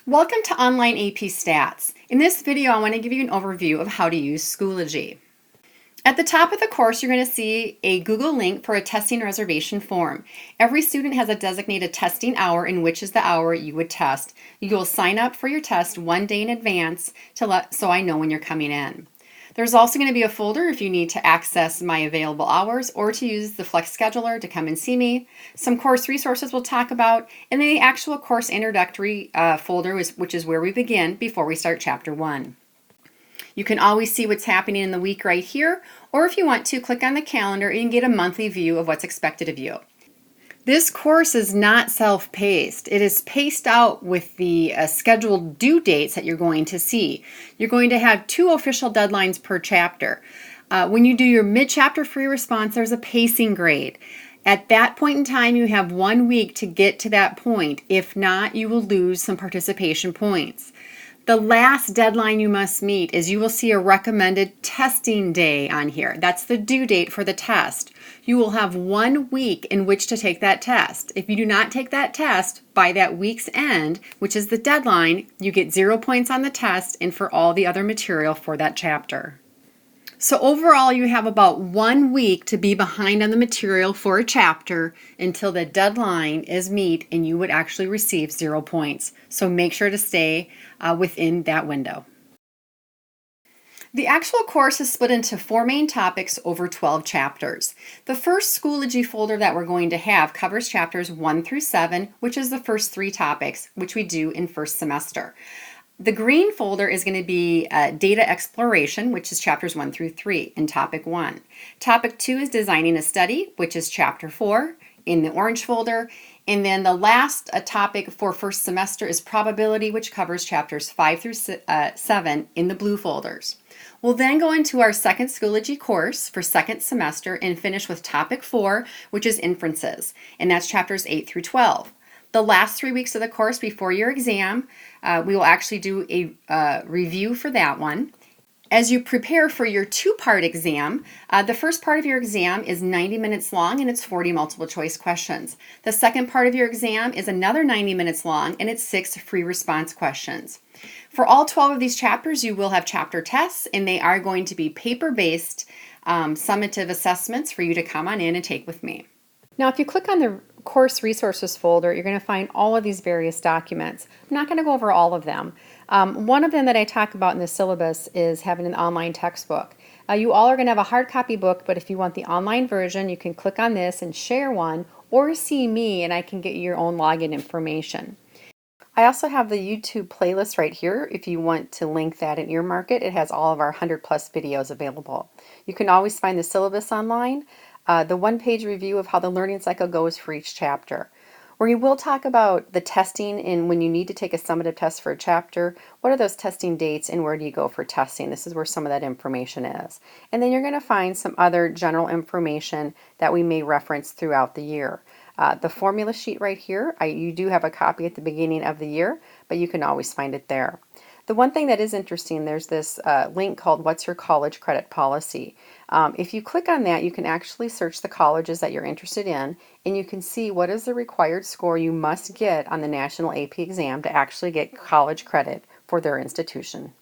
Welcome to Online AP Stats. In this video, I want to give you an overview of how to use Schoology. At the top of the course, you're going to see a Google link for a testing reservation form. Every student has a designated testing hour, in which is the hour you would test. You will sign up for your test one day in advance so I know when you're coming in. There's also going to be a folder if you need to access my available hours or to use the Flex Scheduler to come and see me. Some course resources we'll talk about, and then the actual course introductory folder, which is where we begin before we start Chapter 1. You can always see what's happening in the week right here, or if you want to, click on the calendar and get a monthly view of what's expected of you. This course is not self-paced. It is paced out with the scheduled due dates that you're going to see. You're going to have 2 official deadlines per chapter. When you do your mid-chapter free response, there's a pacing grade. At that point in time, you have 1 week to get to that point. If not, you will lose some participation points. The last deadline you must meet is you will see a recommended testing day on here. That's the due date for the test. You will have 1 week in which to take that test. If you do not take that test by that week's end, which is the deadline, you get 0 points on the test and for all the other material for that chapter. So overall, you have about 1 week to be behind on the material for a chapter until the deadline is met and you would actually receive 0 points. So make sure to stay within that window. The actual course is split into 4 main topics over 12 chapters. The first Schoology folder that we're going to have covers chapters 1 through 7, which is the first 3 topics, which we do in first semester. The green folder is going to be data exploration, which is chapters 1 through 3 in topic 1. Topic 2 is designing a study, which is chapter 4 in the orange folder. And then the last topic for first semester is probability, which covers chapters 5 through 7 in the blue folders. We'll then go into our second Schoology course for second semester and finish with topic 4, which is inferences, and that's chapters 8 through 12. The last 3 weeks of the course before your exam, we will actually do a review for that one. As you prepare for your 2-part exam, the first part of your exam is 90 minutes long and it's 40 multiple choice questions. The second part of your exam is another 90 minutes long and it's 6 free response questions. For all 12 of these chapters, you will have chapter tests, and they are going to be paper-based summative assessments for you to come on in and take with me. Now, if you click on the course resources folder, you're going to find all of these various documents. I'm not going to go over all of them. One of them that I talk about in the syllabus is having an online textbook. You all are going to have a hard copy book, but if you want the online version, you can click on this and share one, or see me and I can get you your own login information. I also have the YouTube playlist right here if you want to link that and earmark it. It has all of our 100+ videos available. You can always find the syllabus online, the 1-page review of how the learning cycle goes for each chapter. Where you will talk about the testing and when you need to take a summative test for a chapter, what are those testing dates and where do you go for testing? This is where some of that information is. And then you're going to find some other general information that we may reference throughout the year. The formula sheet right here, you do have a copy at the beginning of the year, but you can always find it there. The one thing that is interesting, there's this link called What's Your College Credit Policy? If you click on that, you can actually search the colleges that you're interested in, and you can see what is the required score you must get on the National AP exam to actually get college credit for their institution.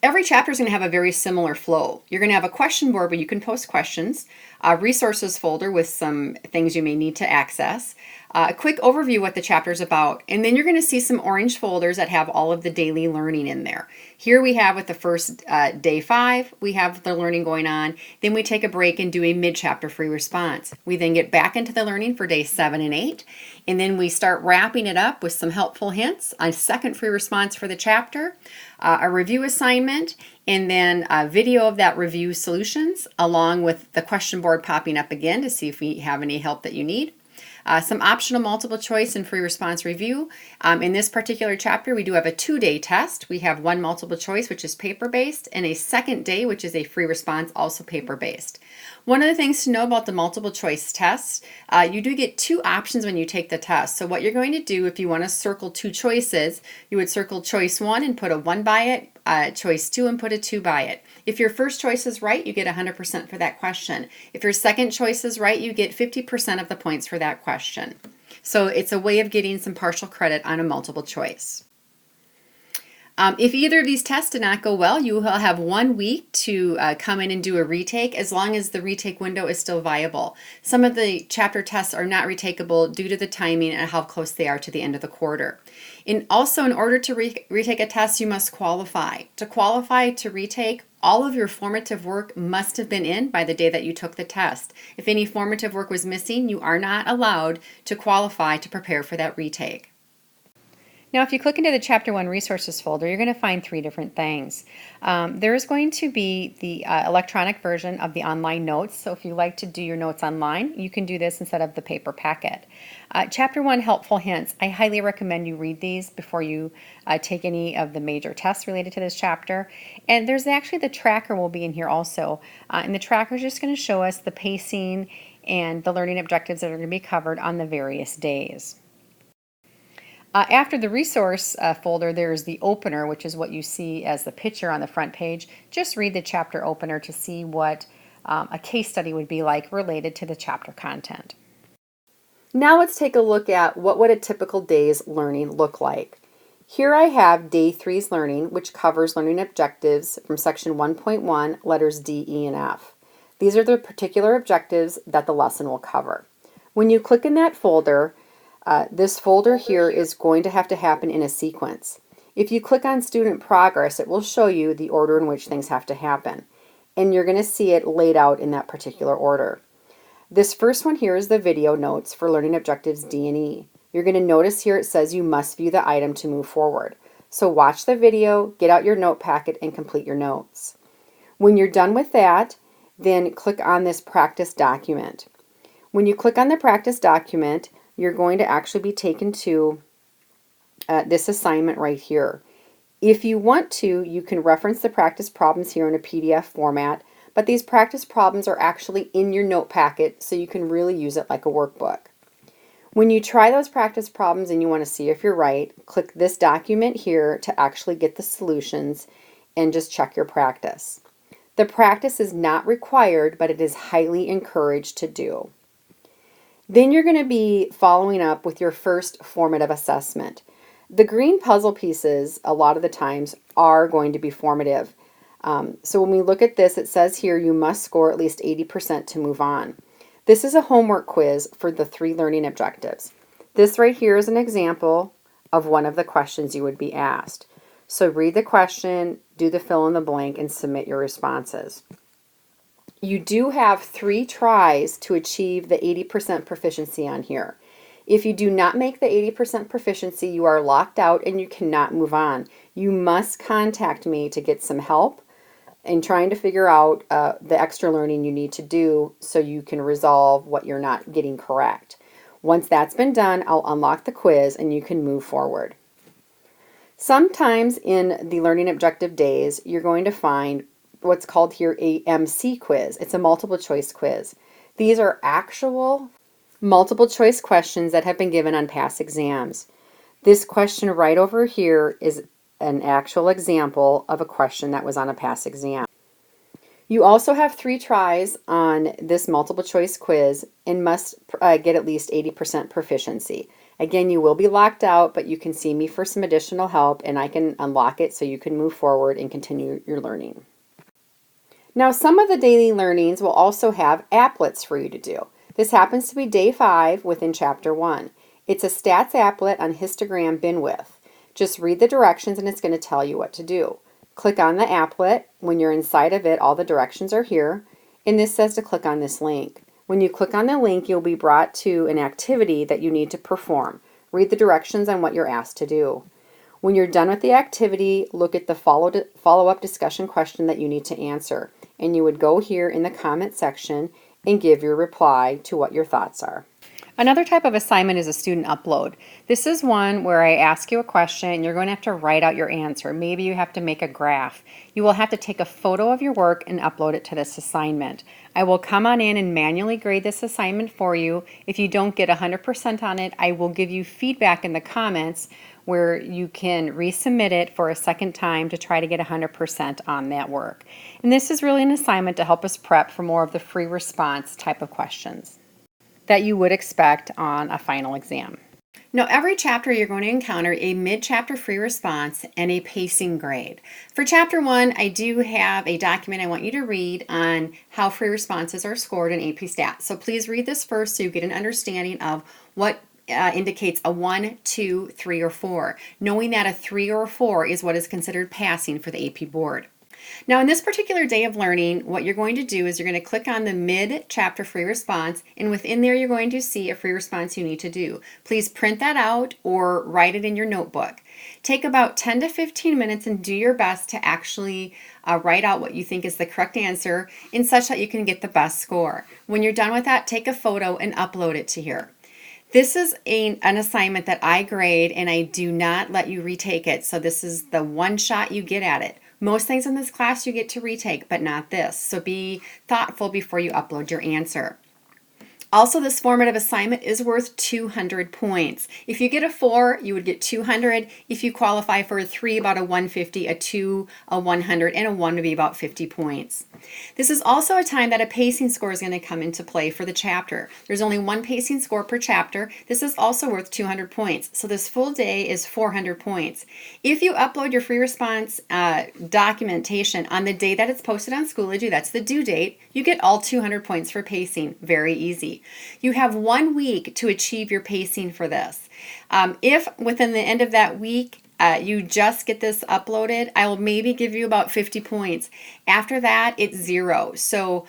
Every chapter is going to have a very similar flow. You're going to have a question board where you can post questions, a resources folder with some things you may need to access, a quick overview of what the chapter is about, and then you're going to see some orange folders that have all of the daily learning in there. Here we have with the first day 5, we have the learning going on. Then we take a break and do a mid-chapter free response. We then get back into the learning for day 7 and 8, and then we start wrapping it up with some helpful hints, a second free response for the chapter, a review assignment, and then a video of that review solutions along with the question board popping up again to see if we have any help that you need. Some optional multiple choice and free response review. In this particular chapter, we do have a 2-day test. We have 1 multiple choice, which is paper-based, and a second day, which is a free response, also paper-based. One of the things to know about the multiple choice tests, you do get 2 options when you take the test. So what you're going to do if you want to circle 2 choices, you would circle choice 1 and put a 1 by it, choice 2 and put a 2 by it. If your first choice is right, you get 100% for that question. If your second choice is right, you get 50% of the points for that question. So it's a way of getting some partial credit on a multiple choice. If either of these tests did not go well, you will have 1 week to come in and do a retake as long as the retake window is still viable. Some of the chapter tests are not retakeable due to the timing and how close they are to the end of the quarter. Also, in order to retake a test, you must qualify. To qualify to retake, all of your formative work must have been in by the day that you took the test. If any formative work was missing, you are not allowed to qualify to prepare for that retake. Now, if you click into the Chapter 1 Resources folder, you're going to find 3 different things. There is going to be the electronic version of the online notes. So if you like to do your notes online, you can do this instead of the paper packet. Chapter 1 Helpful Hints. I highly recommend you read these before you take any of the major tests related to this chapter. And there's actually the tracker will be in here also. And the tracker is just going to show us the pacing and the learning objectives that are going to be covered on the various days. After the resource folder, there's the opener, which is what you see as the picture on the front page. Just read the chapter opener to see what a case study would be like related to the chapter content. Now let's take a look at what would a typical day's learning look like. Here I have Day 3's learning, which covers learning objectives from section 1.1, letters D, E, and F. These are the particular objectives that the lesson will cover. When you click in that folder, this folder here is going to have to happen in a sequence. If you click on Student Progress, it will show you the order in which things have to happen. And you're going to see it laid out in that particular order. This first one here is the video notes for learning objectives D and E. You're going to notice here it says you must view the item to move forward. So watch the video, get out your note packet, and complete your notes. When you're done with that, then click on this practice document. When you click on the practice document, you're going to actually be taken to this assignment right here. If you want to, you can reference the practice problems here in a PDF format, but these practice problems are actually in your note packet, so you can really use it like a workbook. When you try those practice problems and you want to see if you're right, click this document here to actually get the solutions and just check your practice. The practice is not required, but it is highly encouraged to do. Then you're going to be following up with your first formative assessment. The green puzzle pieces, a lot of the times, are going to be formative. So when we look at this, it says here you must score at least 80% to move on. This is a homework quiz for the 3 learning objectives. This right here is an example of one of the questions you would be asked. So read the question, do the fill in the blank, and submit your responses. You do have 3 tries to achieve the 80% proficiency on here. If you do not make the 80% proficiency, you are locked out and you cannot move on. You must contact me to get some help in trying to figure out the extra learning you need to do so you can resolve what you're not getting correct. Once that's been done, I'll unlock the quiz and you can move forward. Sometimes in the learning objective days, you're going to find what's called here a MC quiz. It's a multiple choice quiz. These are actual multiple choice questions that have been given on past exams. This question right over here is an actual example of a question that was on a past exam. You also have 3 tries on this multiple choice quiz and must get at least 80% proficiency. Again, you will be locked out, but you can see me for some additional help and I can unlock it so you can move forward and continue your learning. Now, some of the daily learnings will also have applets for you to do. This happens to be day 5 within chapter 1. It's a stats applet on histogram bin width. Just read the directions and it's going to tell you what to do. Click on the applet. When you're inside of it, all the directions are here. And this says to click on this link. When you click on the link, you'll be brought to an activity that you need to perform. Read the directions on what you're asked to do. When you're done with the activity, look at the follow-up discussion question that you need to answer. And you would go here in the comment section and give your reply to what your thoughts are. Another type of assignment is a student upload. This is one where I ask you a question and you're going to have to write out your answer. Maybe you have to make a graph. You will have to take a photo of your work and upload it to this assignment. I will come on in and manually grade this assignment for you. If you don't get 100% on it, I will give you feedback in the comments where you can resubmit it for a second time to try to get 100% on that work. And this is really an assignment to help us prep for more of the free response type of questions that you would expect on a final exam. Now, every chapter you're going to encounter a mid-chapter free response and a pacing grade. For chapter 1, I do have a document I want you to read on how free responses are scored in AP Stats. So please read this first so you get an understanding of what indicates a 1, 2, 3, or 4, knowing that a 3 or a 4 is what is considered passing for the AP board. Now, in this particular day of learning, what you're going to do is you're going to click on the mid-chapter free response, and within there you're going to see a free response you need to do. Please print that out or write it in your notebook. Take about 10 to 15 minutes and do your best to actually write out what you think is the correct answer in such that you can get the best score. When you're done with that, take a photo and upload it to here. This is an assignment that I grade and I do not let you retake it. So this is the one shot you get at it. Most things in this class you get to retake, but not this. So be thoughtful before you upload your answer. Also, this formative assignment is worth 200 points. If you get a 4, you would get 200. If you qualify for a 3, about a 150, a 2, a 100, and a 1 would be about 50 points. This is also a time that a pacing score is going to come into play for the chapter. There's only one pacing score per chapter. This is also worth 200 points. So this full day is 400 points. If you upload your free response documentation on the day that it's posted on Schoology, that's the due date, you get all 200 points for pacing. Very easy. You have 1 week to achieve your pacing for this. If within the end of that week you just get this uploaded, I will maybe give you about 50 points. After that, it's 0. So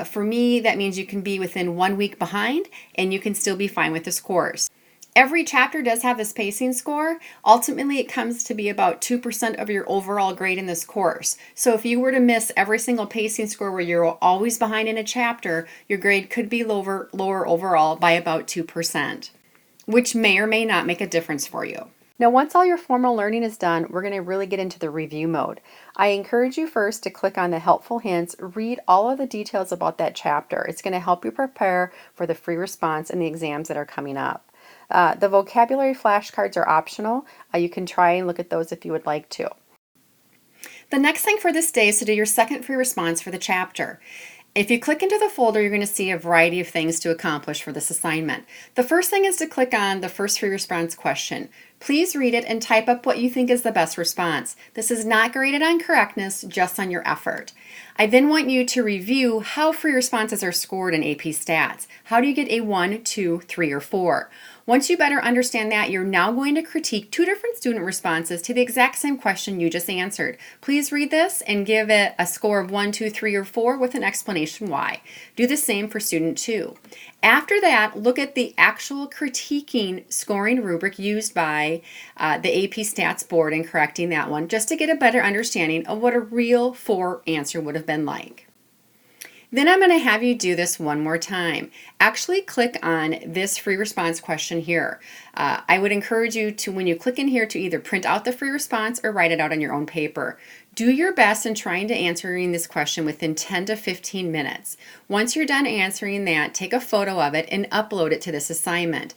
for me, that means you can be within 1 week behind and you can still be fine with the scores. Every chapter does have this pacing score. Ultimately, it comes to be about 2% of your overall grade in this course. So if you were to miss every single pacing score where you're always behind in a chapter, your grade could be lower overall by about 2%, which may or may not make a difference for you. Now, once all your formal learning is done, we're going to really get into the review mode. I encourage you first to click on the helpful hints, read all of the details about that chapter. It's going to help you prepare for the free response and the exams that are coming up. The vocabulary flashcards are optional. You can try and look at those if you would like to. The next thing for this day is to do your second free response for the chapter. If you click into the folder, you're going to see a variety of things to accomplish for this assignment. The first thing is to click on the first free response question. Please read it and type up what you think is the best response. This is not graded on correctness, just on your effort. I then want you to review how free responses are scored in AP Stats. How do you get a 1, 2, 3, or 4? Once you better understand that, you're now going to critique 2 different student responses to the exact same question you just answered. Please read this and give it a score of 1, 2, 3, or 4 with an explanation why. Do the same for student 2. After that, look at the actual critiquing scoring rubric used by the AP Stats board in correcting that one, just to get a better understanding of what a real 4 answer would have been like. Then I'm going to have you do this one more time. Actually click on this free response question here. I would encourage you to, when you click in here, to either print out the free response or write it out on your own paper. Do your best in trying to answering this question within 10 to 15 minutes. Once you're done answering that, take a photo of it and upload it to this assignment.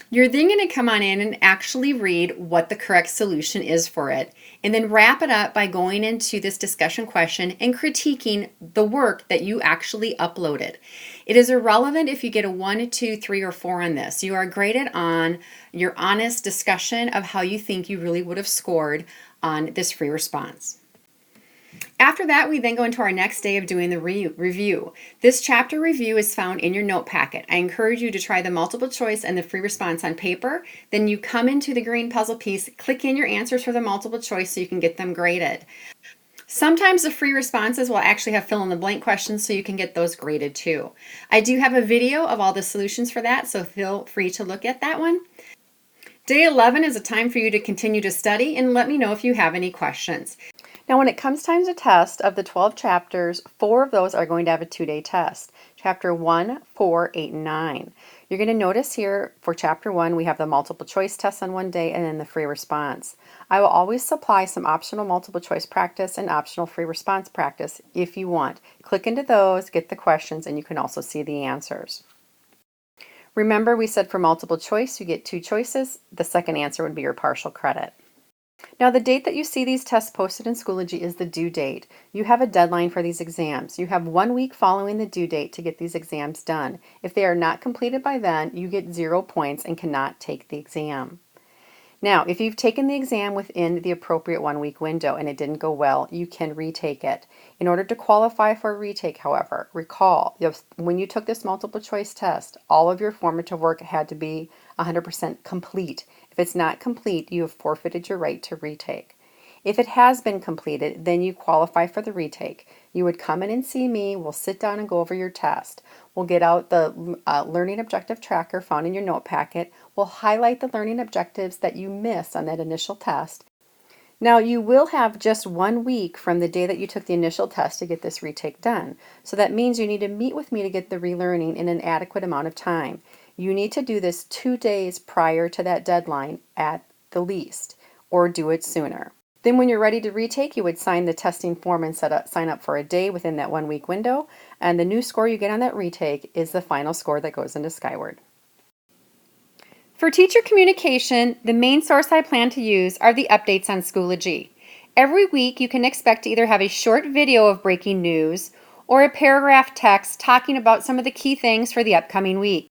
You're then going to come on in and actually read what the correct solution is for it, and then wrap it up by going into this discussion question and critiquing the work that you actually uploaded. It is irrelevant if you get a 1, 2, 3, or 4 on this. You are graded on your honest discussion of how you think you really would have scored on this free response. After that, we then go into our next day of doing the review. This chapter review is found in your note packet. I encourage you to try the multiple choice and the free response on paper. Then you come into the green puzzle piece, click in your answers for the multiple choice so you can get them graded. Sometimes the free responses will actually have fill in the blank questions so you can get those graded too. I do have a video of all the solutions for that, so feel free to look at that one. Day 11 is a time for you to continue to study, and let me know if you have any questions. Now, when it comes time to test, of the 12 chapters, 4 of those are going to have a 2-day test. Chapter 1, 4, 8, and 9. You're going to notice here for Chapter 1, we have the multiple choice test on one day and then the free response. I will always supply some optional multiple choice practice and optional free response practice if you want. Click into those, get the questions, and you can also see the answers. Remember, we said for multiple choice, you get 2 choices. The second answer would be your partial credit. Now, the date that you see these tests posted in Schoology is the due date. You have a deadline for these exams. You have 1 week following the due date to get these exams done. If they are not completed by then, you get 0 points and cannot take the exam. Now, if you've taken the exam within the appropriate 1 week window and it didn't go well, you can retake it. In order to qualify for a retake, however, recall when you took this multiple choice test, all of your formative work had to be 100% complete. If it's not complete, you have forfeited your right to retake. If it has been completed, then you qualify for the retake. You would come in and see me. We'll sit down and go over your test. We'll get out the learning objective tracker found in your note packet. We'll highlight the learning objectives that you missed on that initial test. Now, you will have just 1 week from the day that you took the initial test to get this retake done. So that means you need to meet with me to get the relearning in an adequate amount of time. You need to do this 2 days prior to that deadline at the least, or do it sooner. Then when you're ready to retake, you would sign the testing form and sign up for a day within that 1 week window. And the new score you get on that retake is the final score that goes into Skyward. For teacher communication, the main source I plan to use are the updates on Schoology. Every week you can expect to either have a short video of breaking news or a paragraph text talking about some of the key things for the upcoming week.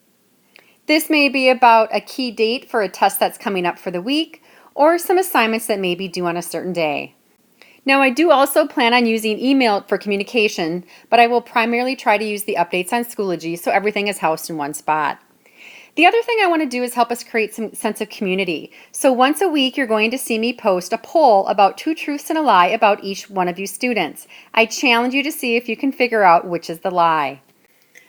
This may be about a key date for a test that's coming up for the week, or some assignments that may be due on a certain day. Now, I do also plan on using email for communication, but I will primarily try to use the updates on Schoology so everything is housed in one spot. The other thing I want to do is help us create some sense of community. So once a week, you're going to see me post a poll about 2 truths and a lie about each one of you students. I challenge you to see if you can figure out which is the lie.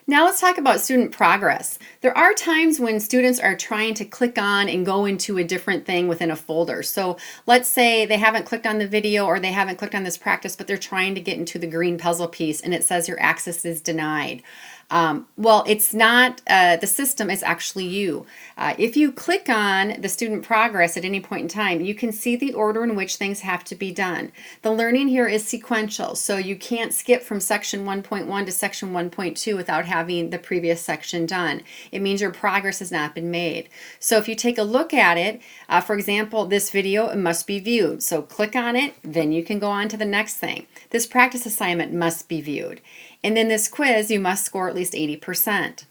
Now let's talk about student progress. There are times when students are trying to click on and go into a different thing within a folder. So let's say they haven't clicked on the video or they haven't clicked on this practice, but they're trying to get into the green puzzle piece and it says your access is denied. Well, it's not the system, it's actually you. If you click on the student progress at any point in time, you can see the order in which things have to be done. The learning here is sequential, so you can't skip from section 1.1 to section 1.2 without having the previous section done. It means your progress has not been made. So if you take a look at it, for example, this video must be viewed. So click on it, then you can go on to the next thing. This practice assignment must be viewed. And then this quiz, you must score at least 80%.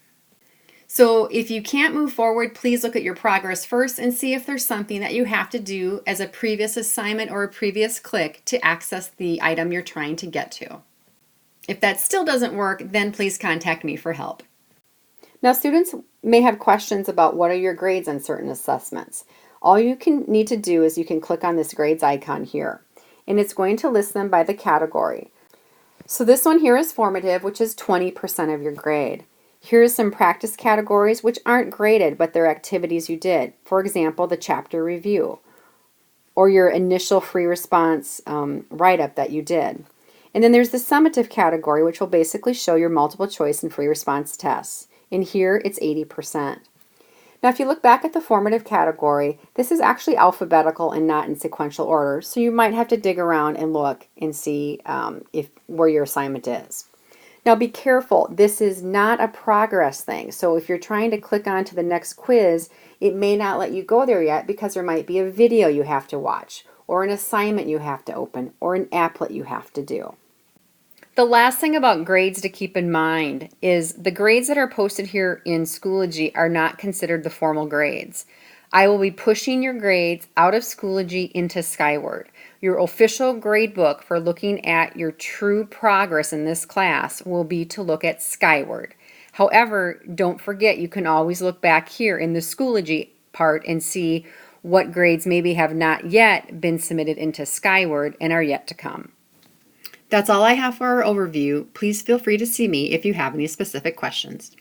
So if you can't move forward, please look at your progress first and see if there's something that you have to do as a previous assignment or a previous click to access the item you're trying to get to. If that still doesn't work, then please contact me for help. Now, students may have questions about what are your grades on certain assessments. All you need to do is you can click on this grades icon here, and it's going to list them by the category. So this one here is formative, which is 20% of your grade. Here's some practice categories which aren't graded, but they're activities you did. For example, the chapter review or your initial free response write-up that you did. And then there's the summative category, which will basically show your multiple choice and free response tests. In here, it's 80%. Now, if you look back at the formative category, this is actually alphabetical and not in sequential order, so you might have to dig around and look and see where your assignment is. Now, be careful. This is not a progress thing, so if you're trying to click on to the next quiz, it may not let you go there yet because there might be a video you have to watch, or an assignment you have to open, or an applet you have to do. The last thing about grades to keep in mind is the grades that are posted here in Schoology are not considered the formal grades. I will be pushing your grades out of Schoology into Skyward. Your official grade book for looking at your true progress in this class will be to look at Skyward. However, don't forget you can always look back here in the Schoology part and see what grades maybe have not yet been submitted into Skyward and are yet to come. That's all I have for our overview. Please feel free to see me if you have any specific questions.